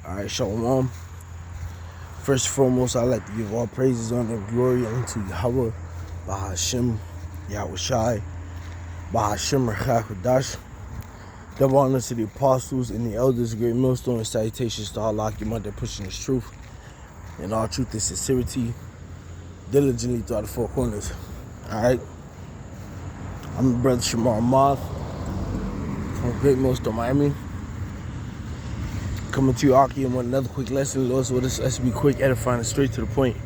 Alright, Shalom. First and foremost, I'd like to give all praises, honor, and glory unto Yahweh, Bahashem, Yahawashi, Bahashem, Rachakadash. Double honors to the apostles and the elders, great millstone, and salutations to Allah, your mother pushing His truth and all truth and sincerity diligently throughout the four corners. Alright, I'm the brother Shamar Moth from Great Millstone, Miami. Coming to you, Aki, and want another quick lesson. Lord, so this lesson be quick, edifying, and straight to the point.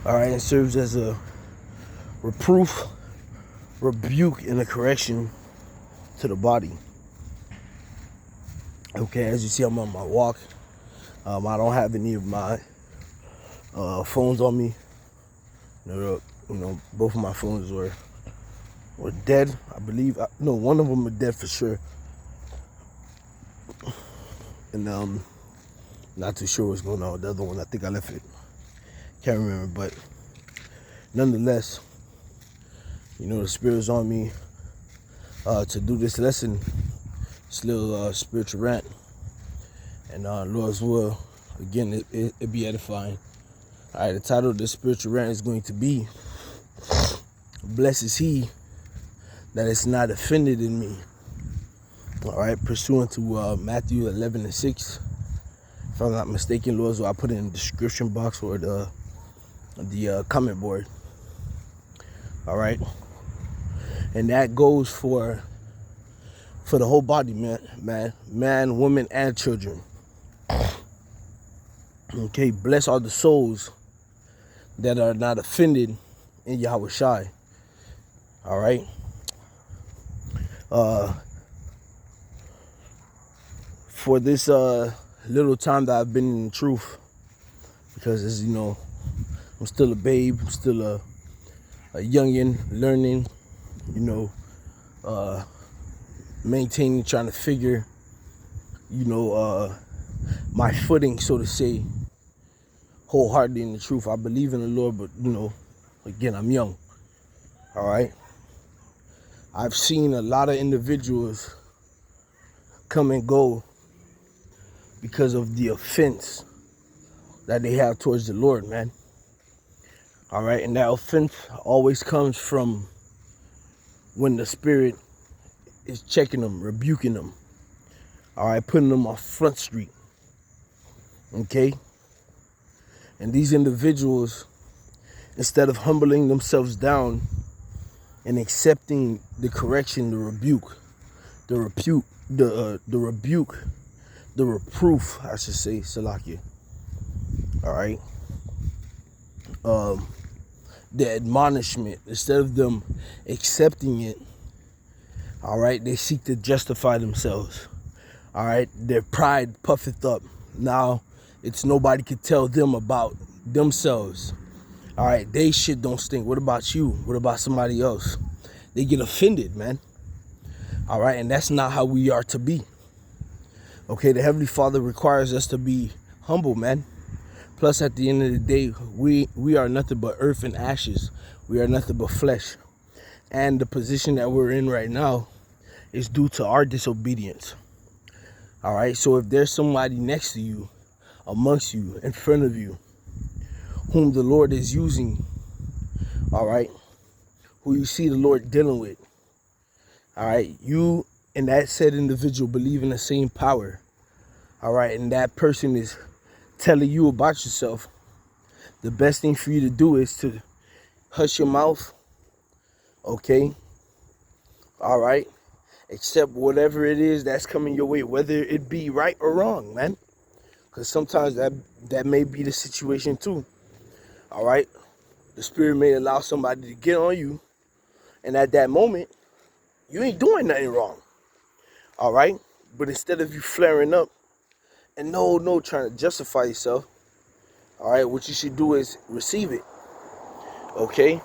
Alright, it serves as a reproof, rebuke, and a correction to the body. Okay, as you see, I'm on my walk. I don't have any of my phones on me. You know, both of my phones were dead, I believe. No, one of them are dead for sure. And not too sure what's going on with the other one. I think I left it. Can't remember, but nonetheless, you know, the Spirit's on me to do this lesson. This little spiritual rant. And Lord's will, again, it be edifying. All right, the title of this spiritual rant is going to be, Blessed is he that is not offended in me. All right, pursuant to Matthew 11:6. If I'm not mistaken, Lord's will, I put it in the description box or the comment board. All right, and that goes for the whole body, man, woman, and children. Okay, blessed are the souls that are not offended in Yahawashi. All right. For this little time that I've been in the truth, because as you know, I'm still a babe, I'm still a youngin', learning, you know, maintaining, trying to figure, you know, my footing, so to say, wholeheartedly in the truth. I believe in the Lord, but, you know, again, I'm young, all right? I've seen a lot of individuals come and go because of the offense that they have towards the Lord, man. All right, and that offense always comes from when the Spirit is checking them, rebuking them, all right, putting them on Front Street, okay? And these individuals, instead of humbling themselves down and accepting the correction, the rebuke, the reproof, I should say, Salakia, all right? The admonishment, instead of them accepting it, all right, they seek to justify themselves, all right? Their pride puffeth up. Now, it's nobody could tell them about themselves, all right? They shit don't stink. What about you? What about somebody else? They get offended, man, all right? And that's not how we are to be. Okay, the Heavenly Father requires us to be humble, man. Plus, at the end of the day, we are nothing but earth and ashes. We are nothing but flesh. And the position that we're in right now is due to our disobedience. All right, so if there's somebody next to you, amongst you, in front of you, whom the Lord is using, all right, who you see the Lord dealing with, all right, you and that said individual believe in the same power, all right, and that person is telling you about yourself, the best thing for you to do is to hush your mouth, okay, all right, accept whatever it is that's coming your way, whether it be right or wrong, man, because sometimes that may be the situation too, all right. The Spirit may allow somebody to get on you, and at that moment, you ain't doing nothing wrong, all right, but instead of you flaring up and trying to justify yourself, all right, what you should do is receive it, okay?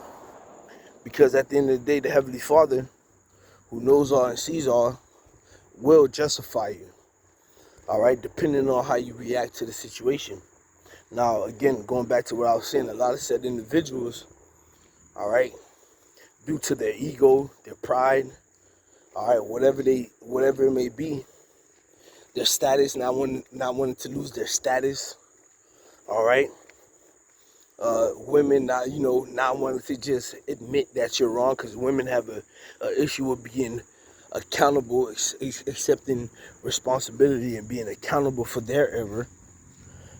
Because at the end of the day, the Heavenly Father, who knows all and sees all, will justify you, all right, depending on how you react to the situation. Now, again, going back to what I was saying, a lot of said individuals, all right, due to their ego, their pride, all right, whatever it may be, their status, not wanting to lose their status. All right. Women not wanting to just admit that you're wrong, because women have a issue with being accountable, accepting responsibility and being accountable for their error.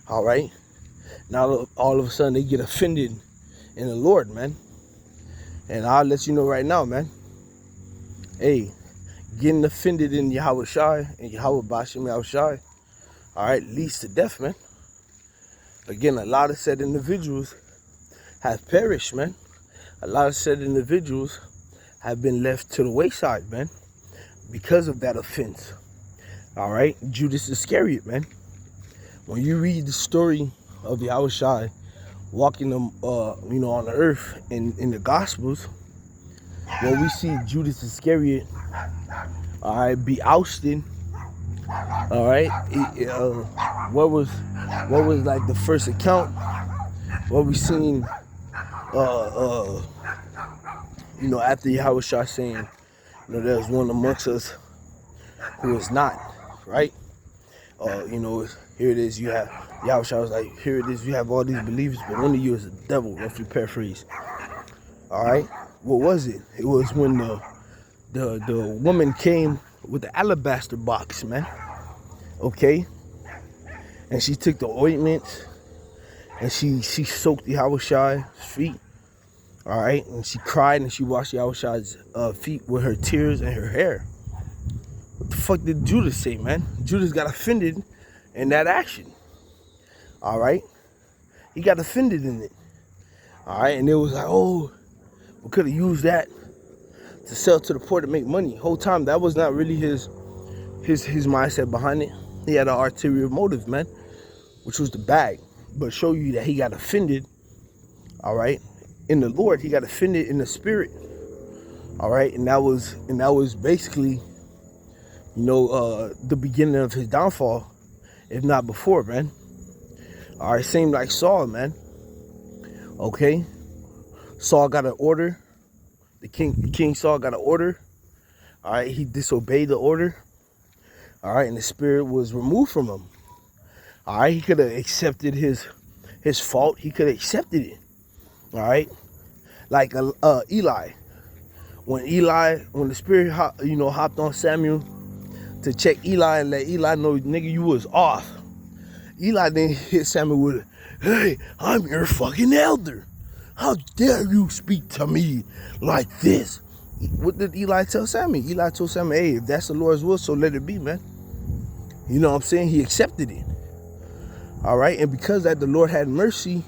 All right. Now all of a sudden they get offended in the Lord, man. And I'll let you know right now, man. Hey, getting offended in Yahawashi and Yahawashi, all right, leads to death, man. Again, a lot of said individuals have perished, man. A lot of said individuals have been left to the wayside, man, because of that offense. All right, Judas Iscariot, man. When you read the story of Yahawashi walking on the earth in the Gospels, when we see Judas Iscariot, all right, be ousted, all right, what was like the first account? What we seen, after Yahawashi saying, there's one amongst us who is not, right? Here it is, you have, Yahawashi was like, here it is, you have all these believers, but one of you is a devil, roughly paraphrase. All right, what was it? It was when the woman came with the alabaster box, man. Okay, and she took the ointment and she soaked Yahawashi's feet. All right, and she cried and she washed Yahawashi's feet with her tears and her hair. What the fuck did Judas say, man? Judas got offended in that action. All right, he got offended in it. All right, and it was like, oh, we could have used that to sell to the poor to make money. Whole time that was not really his mindset behind it. He had an ulterior motive, man, which was the bag. But show you that he got offended, all right, in the Lord. He got offended in the spirit, all right, and that was basically, the beginning of his downfall, if not before, man. All right, same like Saul, man. Okay, Saul got an order. The King Saul got an order. All right, he disobeyed the order. All right, and the spirit was removed from him. All right, he could have accepted his fault. He could have accepted it. All right, like Eli. When the spirit hopped on Samuel to check Eli and let Eli know, nigga, you was off. Eli then hit Samuel with, hey, I'm your fucking elder. How dare you speak to me like this? What did Eli tell Samuel? Eli told Samuel, hey, if that's the Lord's will, so let it be, man. You know what I'm saying? He accepted it. All right, and because that the Lord had mercy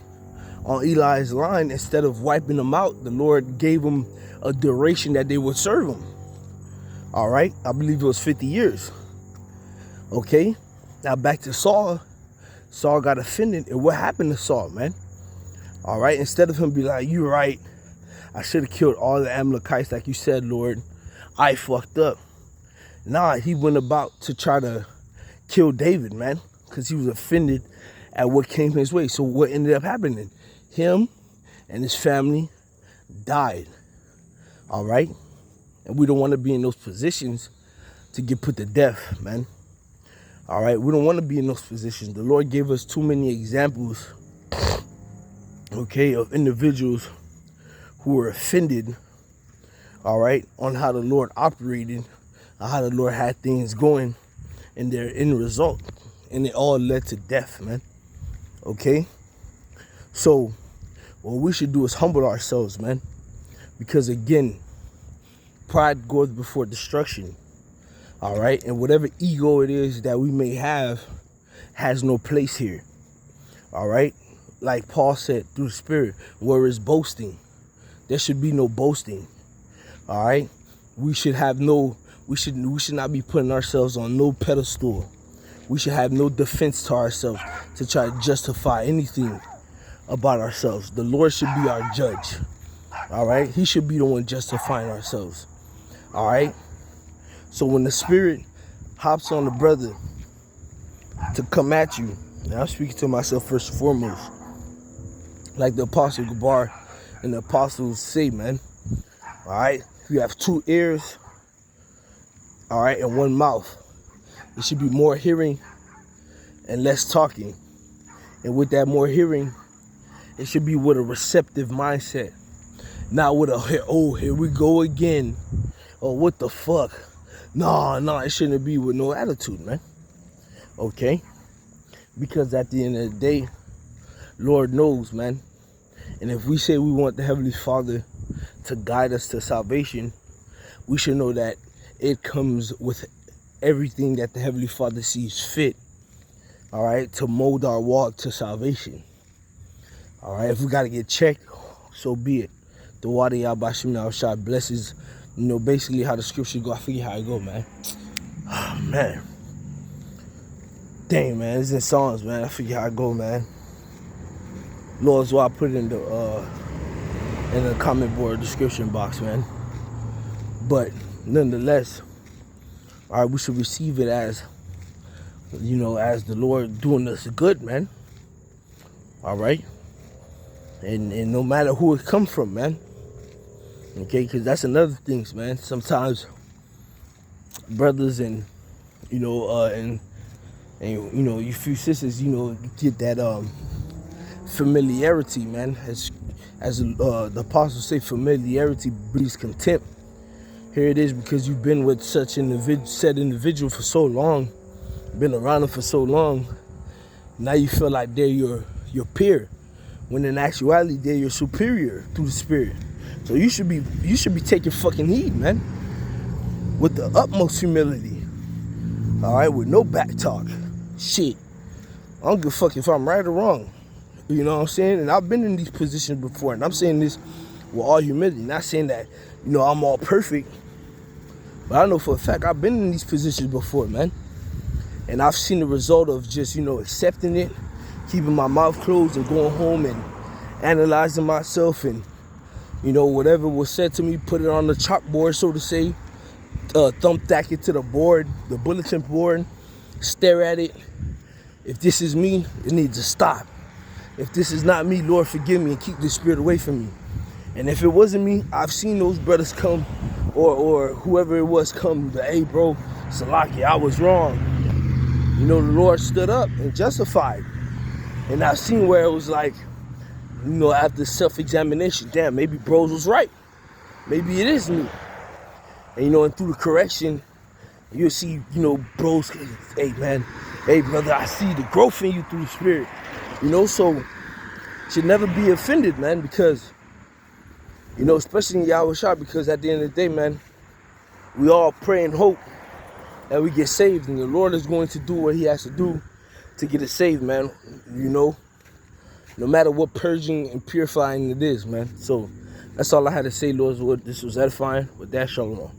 on Eli's line, instead of wiping them out, the Lord gave him a duration that they would serve him. All right, I believe it was 50 years. Okay, now back to Saul. Saul got offended, and what happened to Saul, man? All right, instead of him be like, you're right, I should have killed all the Amalekites like you said, Lord, I fucked up. Nah, he went about to try to kill David, man, because he was offended at what came his way. So what ended up happening? Him and his family died. All right, and we don't want to be in those positions to get put to death, man. All right, we don't want to be in those positions. The Lord gave us too many examples, okay, of individuals who were offended, all right, on how the Lord operated, how the Lord had things going in their end result, and it all led to death, man. Okay, so what we should do is humble ourselves, man, because again, pride goes before destruction. All right, and whatever ego it is that we may have has no place here. All right, like Paul said through the Spirit, where is boasting? There should be no boasting. All right, we should not be putting ourselves on no pedestal. We should have no defense to ourselves to try to justify anything about ourselves. The Lord should be our judge. All right, He should be the one justifying ourselves. All right. So when the Spirit hops on the brother to come at you, and I'm speaking to myself first and foremost, like the Apostle Gabar and the apostles say, man, all right, you have two ears, all right, and one mouth. It should be more hearing and less talking. And with that more hearing, it should be with a receptive mindset. Not with a, oh, here we go again. Oh, what the fuck? No, it shouldn't be with no attitude, man. Okay? Because at the end of the day, Lord knows, man. And if we say we want the Heavenly Father to guide us to salvation, we should know that it comes with everything that the Heavenly Father sees fit, all right, to mold our walk to salvation. All right, if we got to get checked, so be it. The water Yahawashi Yahawashi blesses, basically how the scripture go. I forget how it go, man. Oh, man. Dang, man, it's in Psalms, man. I forget how it go, man. Lord's why I put it in the comment board description box, man. But nonetheless, all right, we should receive it as, as the Lord doing us good, man. All right? And no matter who it come from, man. Okay, because that's another thing, man. Sometimes brothers and you few sisters, get that familiarity, man. As the apostles say, familiarity breeds contempt. Here it is, because you've been with such said individual for so long, been around them for so long. Now you feel like they're your peer, when in actuality they're your superior through the Spirit. So you should be taking fucking heed, man, with the utmost humility. All right, with no back talk. Shit, I don't give a fuck if I'm right or wrong. You know what I'm saying? And I've been in these positions before, and I'm saying this with all humility. Not saying that I'm all perfect, but I know for a fact I've been in these positions before, man. And I've seen the result of just accepting it, keeping my mouth closed, and going home and analyzing myself, and whatever was said to me, put it on the chalkboard, so to say, thumbtack it to the board, the bulletin board, stare at it. If this is me, it needs to stop. If this is not me, Lord, forgive me and keep this spirit away from me. And if it wasn't me, I've seen those brothers come, or whoever it was come, hey bro, Salaki, I was wrong. The Lord stood up and justified. And I've seen where it was like, after self-examination, damn, maybe bros was right. Maybe it is me. And and through the correction, you'll see, bros, hey man, hey brother, I see the growth in you through the Spirit. So should never be offended, man, because, especially in Yahawashi, because at the end of the day, man, we all pray and hope that we get saved, and the Lord is going to do what he has to do to get us saved, man, no matter what purging and purifying it is, man. So that's all I had to say, Lord's word. This was edifying. With that, shalom.